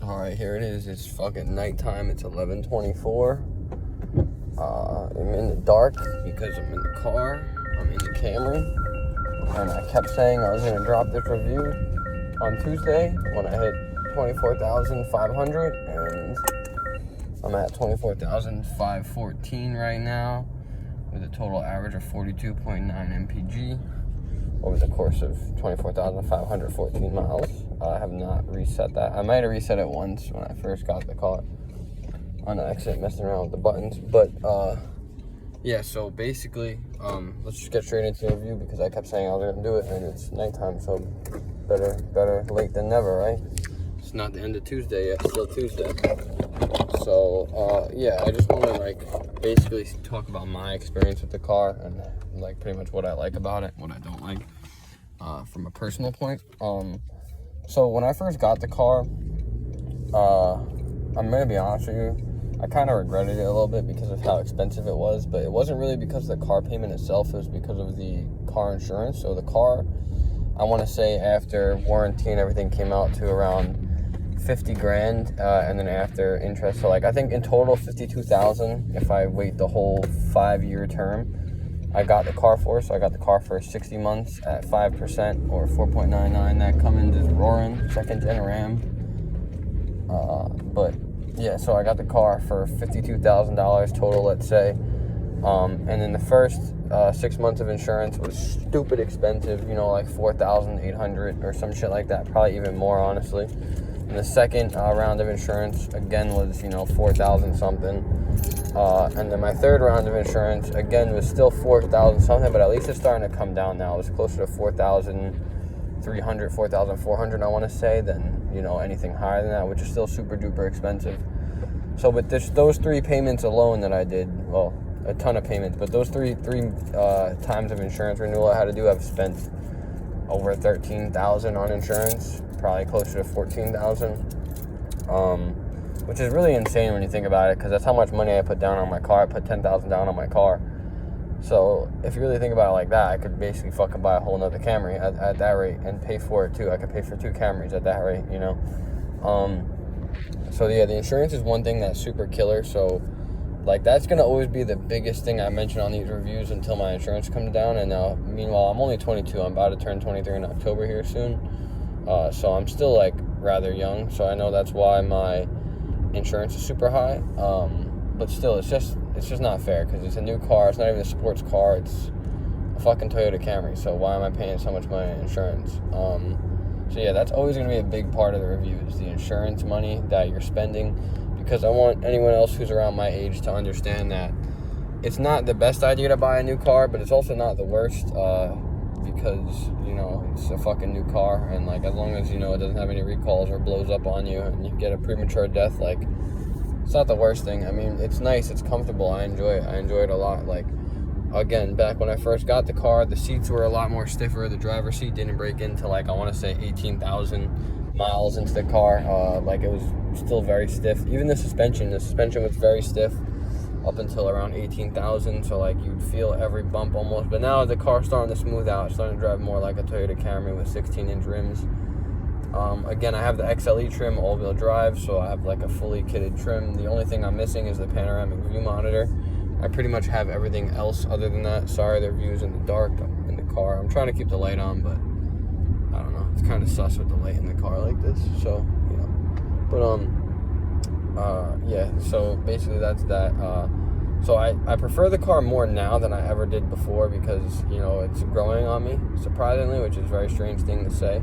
Alright, here it is. It's fucking nighttime. It's 11:24. I'm in the dark because I'm in the car. I'm in the Camry. And I kept saying I was going to drop this review on Tuesday when I hit 24,500. And I'm at 24,514 right now with a total average of 42.9 mpg over the course of 24,514 miles. I have not reset that. I might have reset it once when I first got the car on accident, messing around with the buttons. But yeah, so basically, let's just get straight into the review because I kept saying I was gonna do it, and it's nighttime, so better late than never, right? It's not the end of Tuesday yet, still Tuesday. So yeah, I just want to basically talk about my experience with the car and pretty much what I like about it, what I don't like, from a personal point. So when I first got the car, I'm gonna be honest with you, I kind of regretted it a little bit because of how expensive it was, but it wasn't really because of the car payment itself. It was because of the car insurance. So the car, I want to say after warranty and everything came out to around 50 grand, and then after interest, so I think in total 52,000 if I wait the whole 5-year term. I got the car for, so I got the car for 60 months at 5% or 4.99. That Cummins is roaring, second gen Ram. But yeah, so I got the car for $52,000 total, let's say. And then the first 6 months of insurance was stupid expensive, like 4,800 or some shit like that, probably even more, honestly. And the second round of insurance again was 4,000 something. And then my third round of insurance again was still 4,000 something, but at least it's starting to come down now. It was closer to 4,300, 4,400, I want to say, than anything higher than that, which is still super duper expensive. So with those 3 payments alone that I did, well, a ton of payments, but those three times of insurance renewal I had to do, I've spent over 13,000 on insurance, probably closer to 14,000. Which is really insane when you think about it, because that's how much money I put down on my car. I put 10,000 down on my car. So if you really think about it like that, I could basically fucking buy a whole nother Camry at that rate and pay for it too. I could pay for 2 Camrys at that rate, So yeah, the insurance is one thing that's super killer. So that's gonna always be the biggest thing I mention on these reviews until my insurance comes down. And now, meanwhile, I'm only 22. I'm about to turn 23 in October here soon. So I'm still rather young. So I know that's why my insurance is super high, but still, it's just not fair because it's a new car. It's not even a sports car. It's a fucking Toyota Camry. So why am I paying so much money in insurance? So yeah, that's always going to be a big part of the review, is the insurance money that you're spending, because I want anyone else who's around my age to understand that it's not the best idea to buy a new car, but it's also not the worst, because it's a fucking new car, and as long as it doesn't have any recalls or blows up on you and you get a premature death, it's not the worst thing. I mean, it's nice, it's comfortable, I enjoy it a lot. Again, back when I first got the car, the seats were a lot more stiffer. The driver's seat didn't break into I want to say 18,000 miles into the car. It was still very stiff. Even the suspension was very stiff up until around 18,000, so you'd feel every bump almost. But now the car's starting to smooth out. It's starting to drive more like a Toyota Camry with 16-inch rims. Again, I have the XLE trim, all-wheel drive, so I have a fully kitted trim. The only thing I'm missing is the panoramic view monitor. I pretty much have everything else other than that. Sorry, the view's in the dark. I'm in the car. I'm trying to keep the light on, but I don't know. It's kind of sus with the light in the car like this, so But yeah, so basically that's that. So I prefer the car more now than I ever did before because, it's growing on me, surprisingly, which is a very strange thing to say.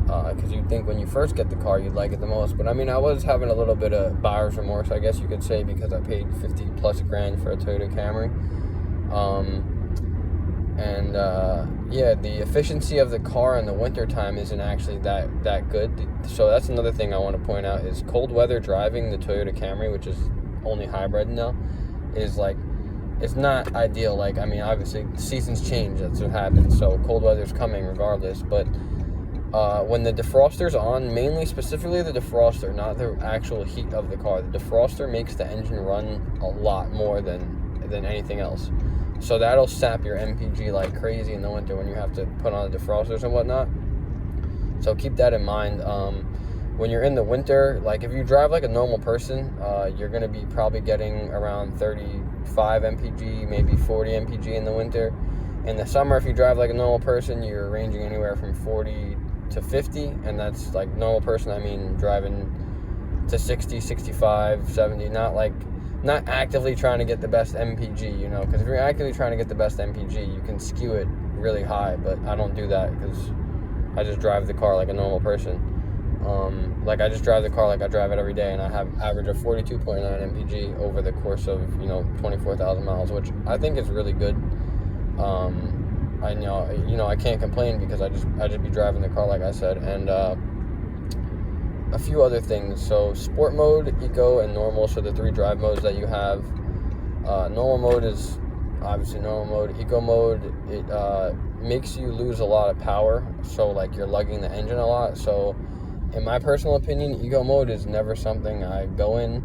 Because you'd think when you first get the car, you'd like it the most. But I mean, I was having a little bit of buyer's remorse, I guess you could say, because I paid 50 plus grand for a Toyota Camry. Yeah, the efficiency of the car in the wintertime isn't actually that good. So that's another thing I want to point out is cold weather driving the Toyota Camry, which is only hybrid now, is it's not ideal. I mean, obviously the seasons change, that's what happens. So cold weather's coming regardless, but when the defroster's on, specifically the defroster, not the actual heat of the car, the defroster makes the engine run a lot more than anything else. So that'll sap your MPG like crazy in the winter when you have to put on the defrosters and whatnot. So keep that in mind. when you're in the winter, like if you drive like a normal person, you're going to be probably getting around 35 mpg, maybe 40 mpg in the winter. In the summer, if you drive like a normal person, you're ranging anywhere from 40 to 50, and that's like normal person, I mean driving to 60, 65, 70, not actively trying to get the best MPG, you know, because if you're actively trying to get the best MPG, you can skew it really high, but I don't do that because I just drive the car like a normal person. Like I just drive the car like I drive it every day, and I have average of 42.9 mpg over the course of 24,000 miles, which I think is really good. I know I can't complain because I just be driving the car like I said. And a few other things. So sport mode, eco, and normal, so the 3 drive modes that you have. Normal mode is obviously normal mode. Eco mode, it makes you lose a lot of power, so like you're lugging the engine a lot. So in my personal opinion, eco mode is never something I go in.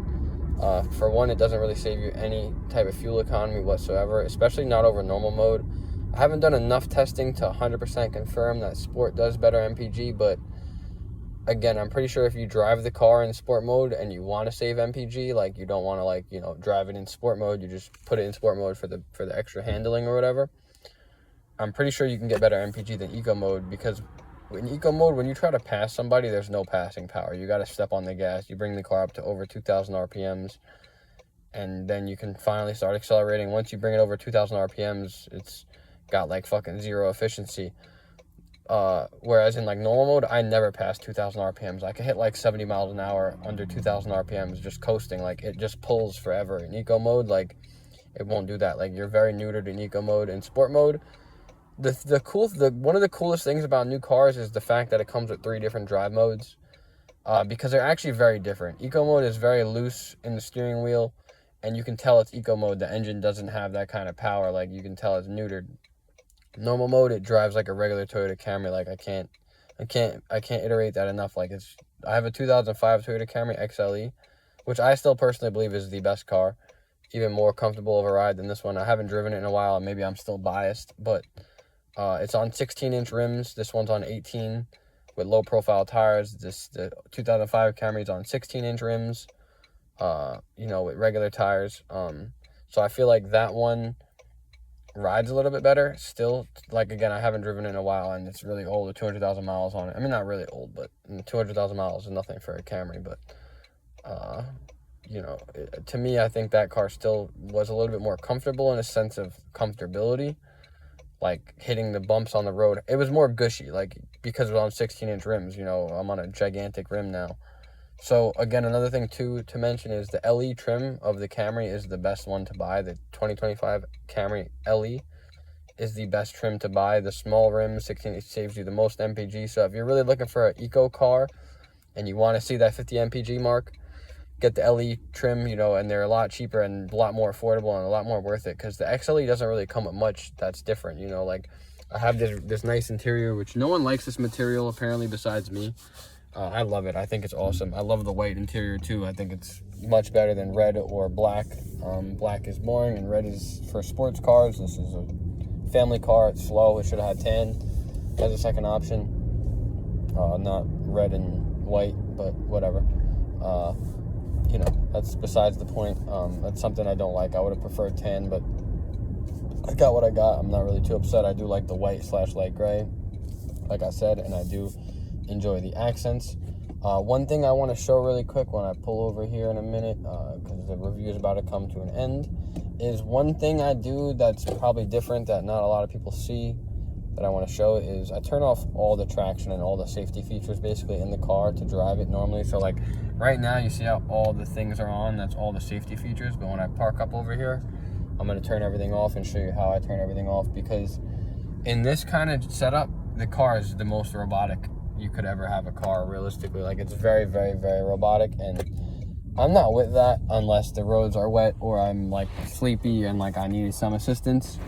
For one, it doesn't really save you any type of fuel economy whatsoever, especially not over normal mode. I haven't done enough testing to 100% confirm that sport does better MPG, but again, I'm pretty sure if you drive the car in sport mode and you want to save MPG, like you don't want to drive it in sport mode, you just put it in sport mode for the extra handling or whatever. I'm pretty sure you can get better MPG than eco mode, because in eco mode, when you try to pass somebody, there's no passing power. You got to step on the gas. You bring the car up to over 2,000 RPMs, and then you can finally start accelerating. Once you bring it over 2,000 RPMs, it's got like fucking zero efficiency. Whereas in like normal mode, I never pass 2,000 RPMs. I can hit like 70 miles an hour under 2,000 RPMs just coasting. Like it just pulls forever. In eco mode, like it won't do that. Like you're very neutered in eco mode. In sport mode, one of the coolest things about new cars is the fact that it comes with 3 different drive modes, because they're actually very different. Eco mode is very loose in the steering wheel, and you can tell it's eco mode. The engine doesn't have that kind of power. Like you can tell it's neutered. Normal mode, it drives like a regular Toyota Camry. Like I can't iterate that enough. Like I have a 2005 Toyota Camry XLE, which I still personally believe is the best car, even more comfortable of a ride than this one. I haven't driven it in a while, and maybe I'm still biased, but it's on 16-inch rims. This one's on 18 with low-profile tires. The 2005 Camry is on 16-inch rims, with regular tires. So I feel like that one rides a little bit better. Still, like, again, I haven't driven it in a while, and it's really old with 200,000 miles on it. I mean, not really old, but 200,000 miles is nothing for a Camry. But, to me, I think that car still was a little bit more comfortable in a sense of comfortability. Like hitting the bumps on the road, it was more gushy, like because it was on 16-inch rims. I'm on a gigantic rim now. So again, another thing too to mention is the LE trim of the Camry is the best one to buy. The 2025 Camry LE is the best trim to buy. The small rim 16, it saves you the most MPG. So if you're really looking for an eco car and you want to see that 50 MPG mark, get the LE trim, and they're a lot cheaper and a lot more affordable and a lot more worth it, because the XLE doesn't really come with much that's different. Like I have this nice interior, which no one likes this material apparently besides me. I love it. I think it's awesome. I love the white interior too. I think it's much better than red or black. Black is boring and red is for sports cars. This is a family car. It's slow. It should have had tan as a second option. Not red and white, but whatever. That's besides the point. That's something I don't like. I would have preferred tan, but I got what I got. I'm not really too upset. I do like the white/light gray, like I said, and I do enjoy the accents. One thing I want to show really quick when I pull over here in a minute, because the review is about to come to an end, is one thing I do that's probably different that not a lot of people see that I want to show is I turn off all the traction and all the safety features basically in the car to drive it normally. So like right now you see how all the things are on, that's all the safety features, but when I park up over here, I'm going to turn everything off and show you how I turn everything off, because in this kind of setup, the car is the most robotic you could ever have a car, realistically. Like it's very, very, very robotic, and I'm not with that unless the roads are wet or I'm like sleepy and like I need some assistance.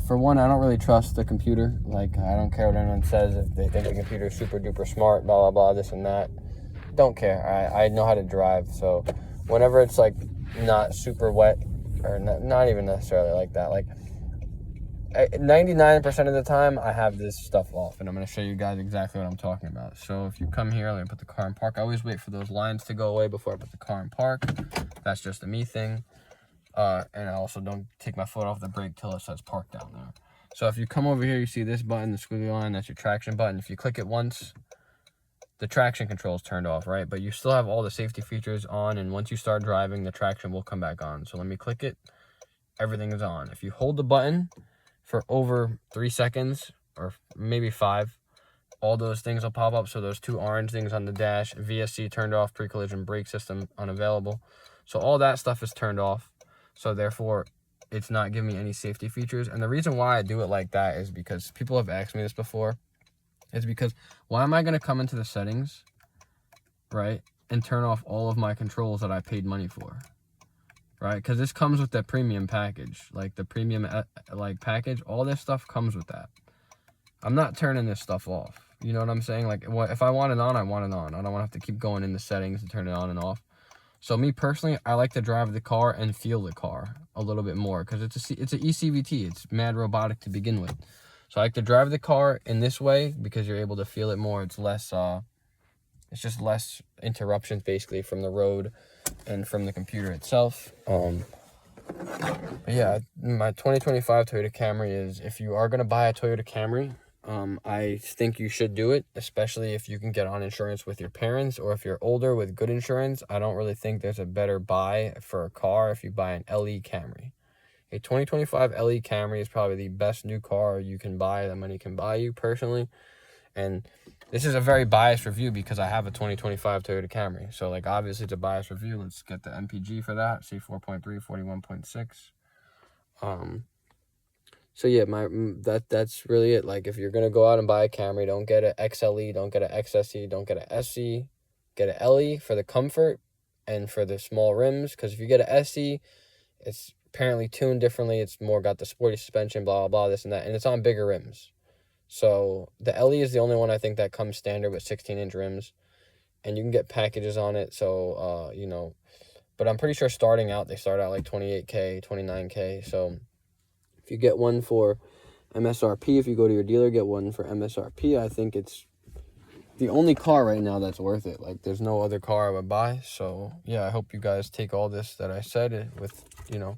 For one, I don't really trust the computer. Like I don't care what anyone says. If they think the computer is super duper smart, blah blah blah, this and that, don't care. I know how to drive, so whenever it's like not super wet, or not even necessarily like that, like 99% of the time, I have this stuff off, and I'm going to show you guys exactly what I'm talking about. So if you come here, let me put the car in park. I always wait for those lines to go away before I put the car in park. That's just a me thing. And I also don't take my foot off the brake till it says park down there. So if you come over here, you see this button, the squiggly line, that's your traction button. If you click it once, the traction control is turned off, right? But you still have all the safety features on, and once you start driving, the traction will come back on. So let me click it. Everything is on. If you hold the button for over 3 seconds, or maybe 5, all those things will pop up. So those 2 orange things on the dash, VSC turned off, pre-collision brake system unavailable. So all that stuff is turned off. So therefore, it's not giving me any safety features. And the reason why I do it like that is because people have asked me this before. It's because why am I going to come into the settings, right, and turn off all of my controls that I paid money for, right? Because this comes with the premium package, like the premium package. All this stuff comes with that. I'm not turning this stuff off. You know what I'm saying? Like, if I want it on, I want it on. I don't want to have to keep going in the settings to turn it on and off. So me personally, I like to drive the car and feel the car a little bit more because it's an ECVT. It's mad robotic to begin with. So I like to drive the car in this way because you're able to feel it more. It's less, it's just less interruptions basically from the road and from the computer itself. But yeah, my 2025 Toyota Camry is, if you are going to buy a Toyota Camry, I think you should do it, especially if you can get on insurance with your parents, or if you're older with good insurance. I don't really think there's a better buy for a car if you buy an LE Camry. A 2025 LE Camry is probably the best new car you can buy that money can buy you, personally. And this is a very biased review because I have a 2025 Toyota Camry. So, like, obviously it's a biased review. Let's get the MPG for that. See, 4.3, 41.6. So yeah, that's really it. Like, if you're gonna go out and buy a Camry, don't get an XLE, don't get an XSE, don't get an SE, get an LE for the comfort and for the small rims. Because if you get an SE, it's apparently tuned differently. It's more got the sporty suspension, blah, blah, blah, this and that, and it's on bigger rims. So the LE is the only one I think that comes standard with 16-inch rims, and you can get packages on it. So you know, but I'm pretty sure starting out, they start out like 28K, 29K. So if you get one for MSRP, if you go to your dealer, get one for MSRP. I think it's the only car right now that's worth it. Like, there's no other car I would buy. So yeah, I hope you guys take all this that I said with, you know,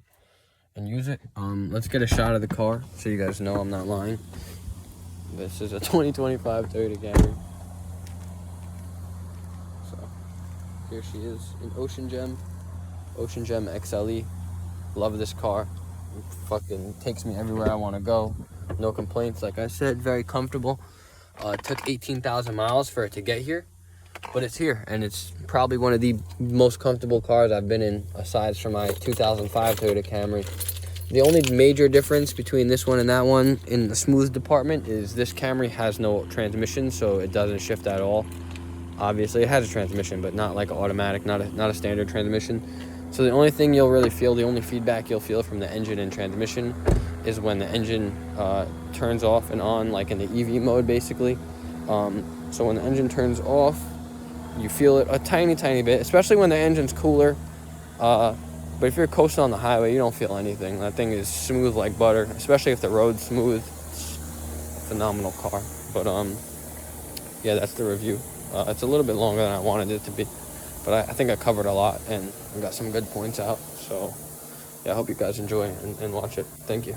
and use it. Let's get a shot of the car so you guys know I'm not lying. This is a 2025 Toyota Camry. So here she is in Ocean Gem XLE. Love this car. It fucking takes me everywhere I want to go. No complaints. Like I said, very comfortable. It took 18,000 miles for it to get here, but it's here, and it's probably one of the most comfortable cars I've been in, aside from my 2005 Toyota Camry. The only major difference between this one and that one in the smooth department is this Camry has no transmission, so it doesn't shift at all. Obviously, it has a transmission, but not like an automatic, not a standard transmission. So the only thing you'll really feel, the only feedback you'll feel from the engine and transmission is when the engine turns off and on, like in the EV mode, basically. So when the engine turns off, you feel it a tiny, tiny bit, especially when the engine's cooler. But if you're coasting on the highway, you don't feel anything. That thing is smooth like butter, especially if the road's smooth. It's a phenomenal car. But yeah, that's the review. It's a little bit longer than I wanted it to be, but I think I covered a lot and I got some good points out. So yeah, I hope you guys enjoy and watch it. Thank you.